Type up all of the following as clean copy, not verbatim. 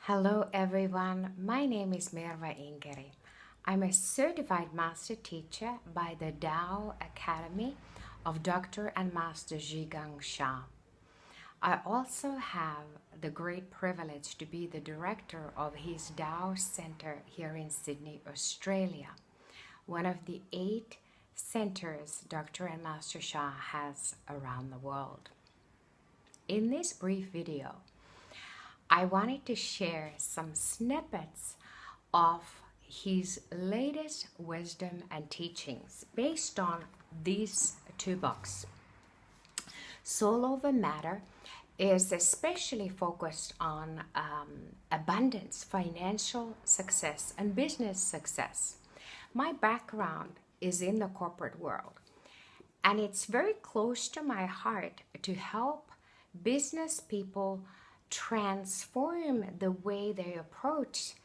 Hello everyone, my name is Merva Ingeri. I'm a certified master teacher by the Tao Academy of Dr. and Master Zhigang Sha. I also have the great privilege to be the director of his Tao Center here in Sydney, Australia, one of the 8 centers Dr. and Master Sha has around the world. In this brief video, I wanted to share some snippets of his latest wisdom and teachings based on these 2 books. Soul Over Matter is especially focused on abundance, financial success, and business success. My background is in the corporate world, and it's very close to my heart to help business people transform the way they approach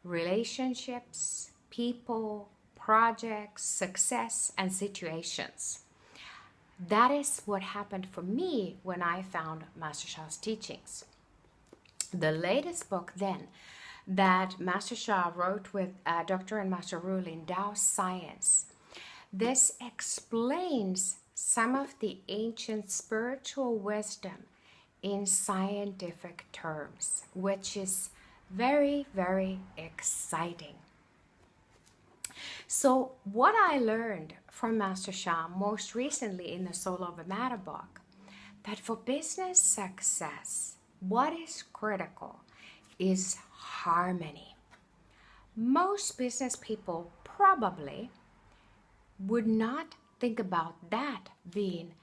relationships, people, projects, success, and situations. That is what happened for me when I found Master Sha's teachings. The latest book then that Master Sha wrote with Dr. and Master Rule in Tao Science, this explains some of the ancient spiritual wisdom in scientific terms, which is very, very exciting. So what I learned from Master Sha most recently in the Soul Over Matter book, that for business success, what is critical is harmony. Most business people probably would not think about that being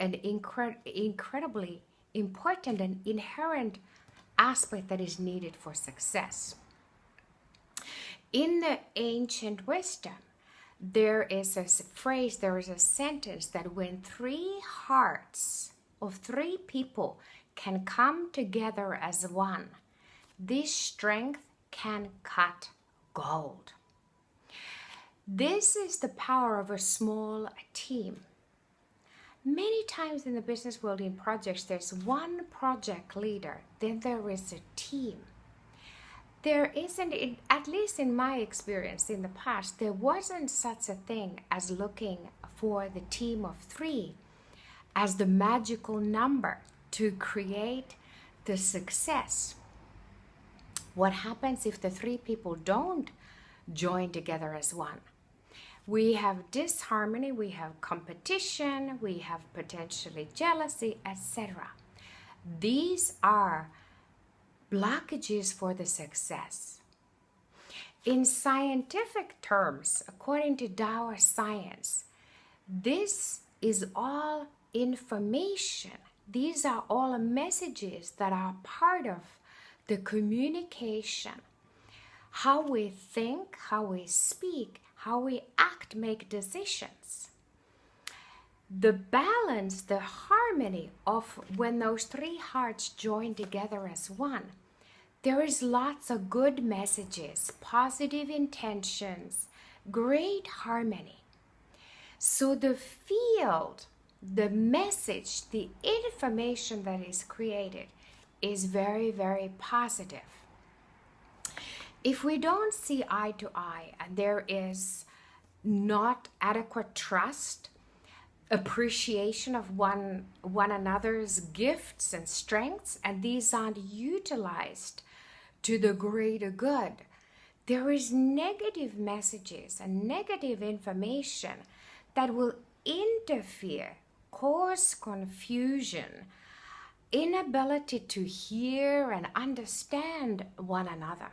an incredibly important and inherent aspect that is needed for success. In the ancient wisdom, there is a phrase, there is a sentence that when 3 hearts of 3 people can come together as one, this strength can cut gold. This is the power of a small team. Many times in the business world, in projects, there's one project leader, then there is a team. There isn't, at least in my experience in the past, there wasn't such a thing as looking for the team of 3 as the magical number to create the success. What happens if the 3 people don't join together as one? We have disharmony, we have competition, we have potentially jealousy, etc. These are blockages for the success. In scientific terms, according to Tao science, this is all information. These are all messages that are part of the communication. How we think, how we speak, how we act, make decisions. The balance, the harmony of when those 3 hearts join together as one, there is lots of good messages, positive intentions, great harmony. So the field, the message, the information that is created is very, very positive. If we don't see eye to eye and there is not adequate trust, appreciation of one another's gifts and strengths, and these aren't utilized to the greater good, there is negative messages and negative information that will interfere, cause confusion, inability to hear and understand one another.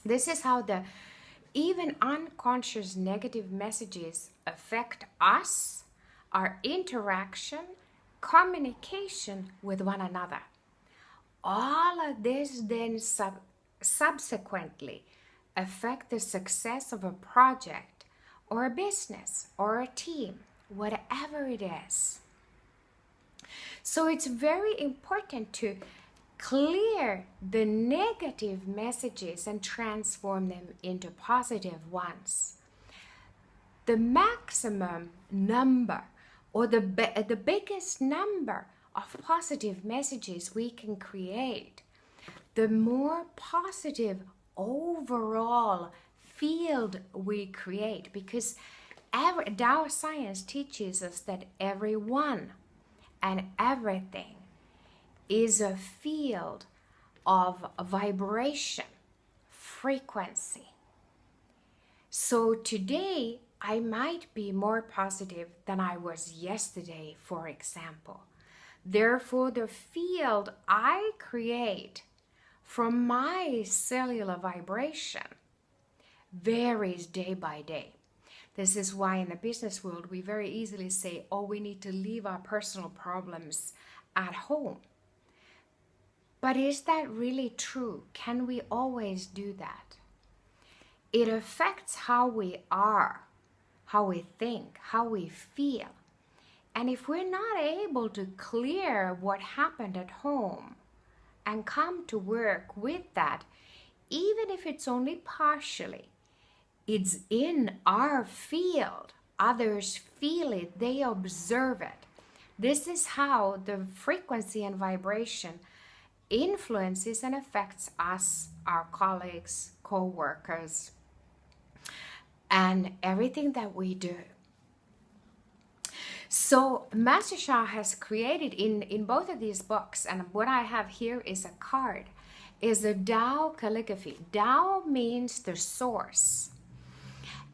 This is how the even unconscious negative messages affect us, our interaction, communication with one another. All of this then subsequently affect the success of a project or a business or a team, whatever it is. So it's very important to clear the negative messages and transform them into positive ones. The maximum number or the biggest number of positive messages we can create, the more positive overall field we create, because Tao science teaches us that everyone and everything is a field of vibration, frequency. So today I might be more positive than I was yesterday, for example. Therefore, the field I create from my cellular vibration varies day by day. This is why in the business world we very easily say, oh, we need to leave our personal problems at home. But is that really true? Can we always do that? It affects how we are, how we think, how we feel. And if we're not able to clear what happened at home and come to work with that, even if it's only partially, it's in our field. Others feel it, they observe it. This is how the frequency and vibration influences and affects us, our colleagues, co-workers, and everything that we do. So Master Sha has created in both of these books, and what I have here is a card, is a Tao calligraphy. Tao means the source.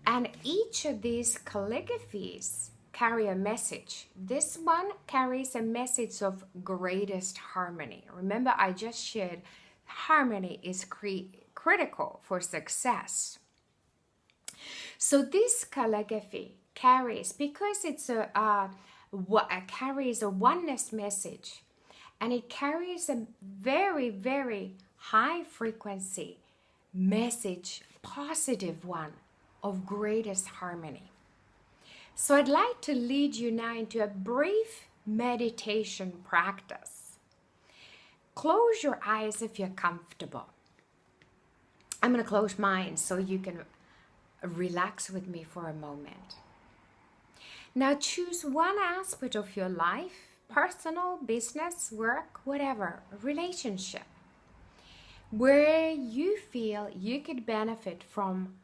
And each of these calligraphies carry a message. This one carries a message of greatest harmony. Remember, I just shared harmony is critical for success. So this calligraphy carries, because it's carries a oneness message, and it carries a very, very high frequency message, positive one, of greatest harmony. So I'd like to lead you now into a brief meditation practice. Close your eyes if you're comfortable. I'm going to close mine so you can relax with me for a moment. Now choose one aspect of your life, personal, business, work, whatever, relationship, where you feel you could benefit from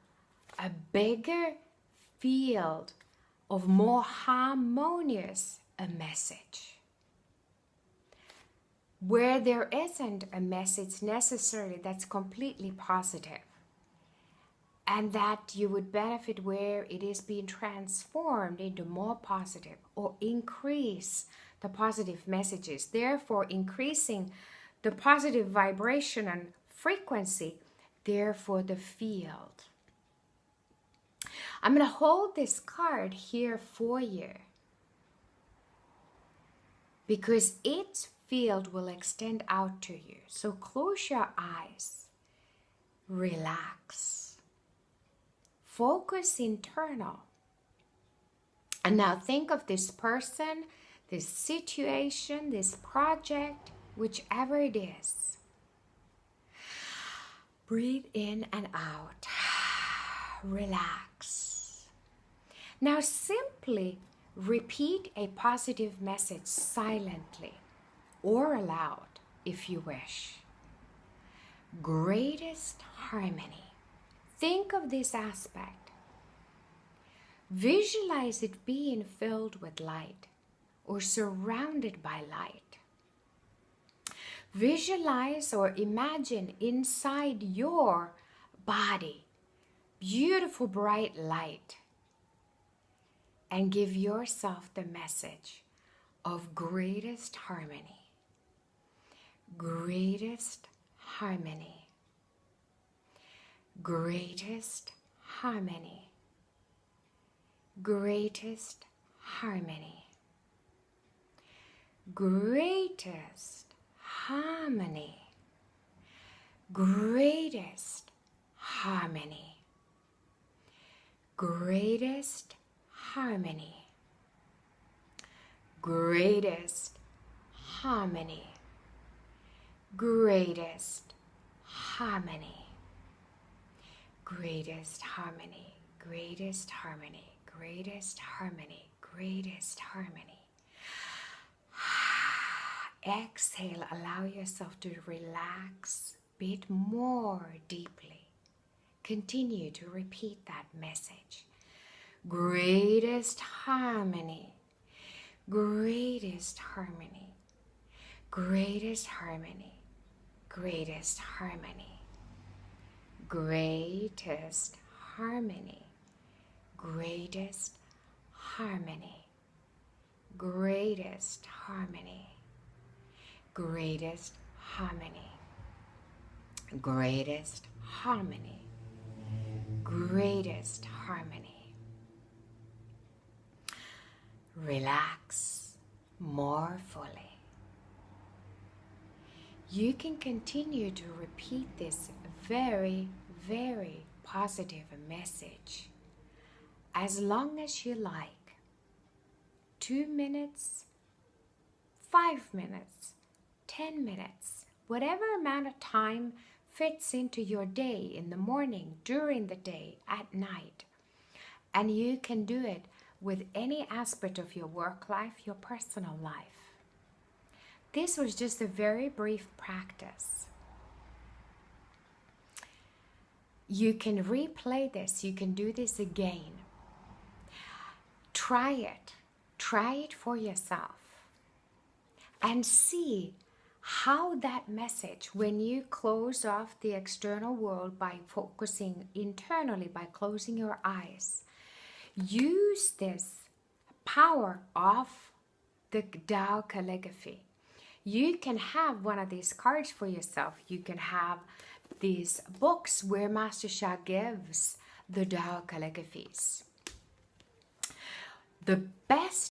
a bigger field of more harmonious a message. Where there isn't a message necessarily that's completely positive, and that you would benefit where it is being transformed into more positive, or increase the positive messages, therefore increasing the positive vibration and frequency, therefore the field. I'm going to hold this card here for you, because its field will extend out to you. So close your eyes, relax, focus internal. And now think of this person, this situation, this project, whichever it is. Breathe in and out. Relax. Now simply repeat a positive message silently or aloud if you wish. Greatest harmony. Think of this aspect. Visualize it being filled with light or surrounded by light. Visualize or imagine inside your body beautiful bright light, and give yourself the message of greatest harmony. Greatest harmony. Greatest harmony. Greatest harmony. Greatest harmony. Greatest harmony. Greatest harmony. Greatest harmony. Greatest harmony. Greatest harmony. Greatest harmony. Greatest harmony. Greatest harmony. Exhale, allow yourself to relax bit more deeply. Continue to repeat that message. Greatest harmony, greatest harmony, greatest harmony, greatest harmony, greatest harmony, greatest harmony, greatest harmony, greatest harmony, greatest harmony, greatest harmony. Relax more fully. You can continue to repeat this very, very positive message as long as you like. 2 minutes, 5 minutes, 10 minutes, whatever amount of time fits into your day, in the morning, during the day, at night. And you can do it with any aspect of your work life, your personal life. This was just a very brief practice. You can replay this. You can do this again. Try it. Try it for yourself. And see how that message, when you close off the external world by focusing internally, by closing your eyes, use this power of the Tao Calligraphy. You can have one of these cards for yourself. You can have these books where Master Sha gives the Tao Calligraphies. The best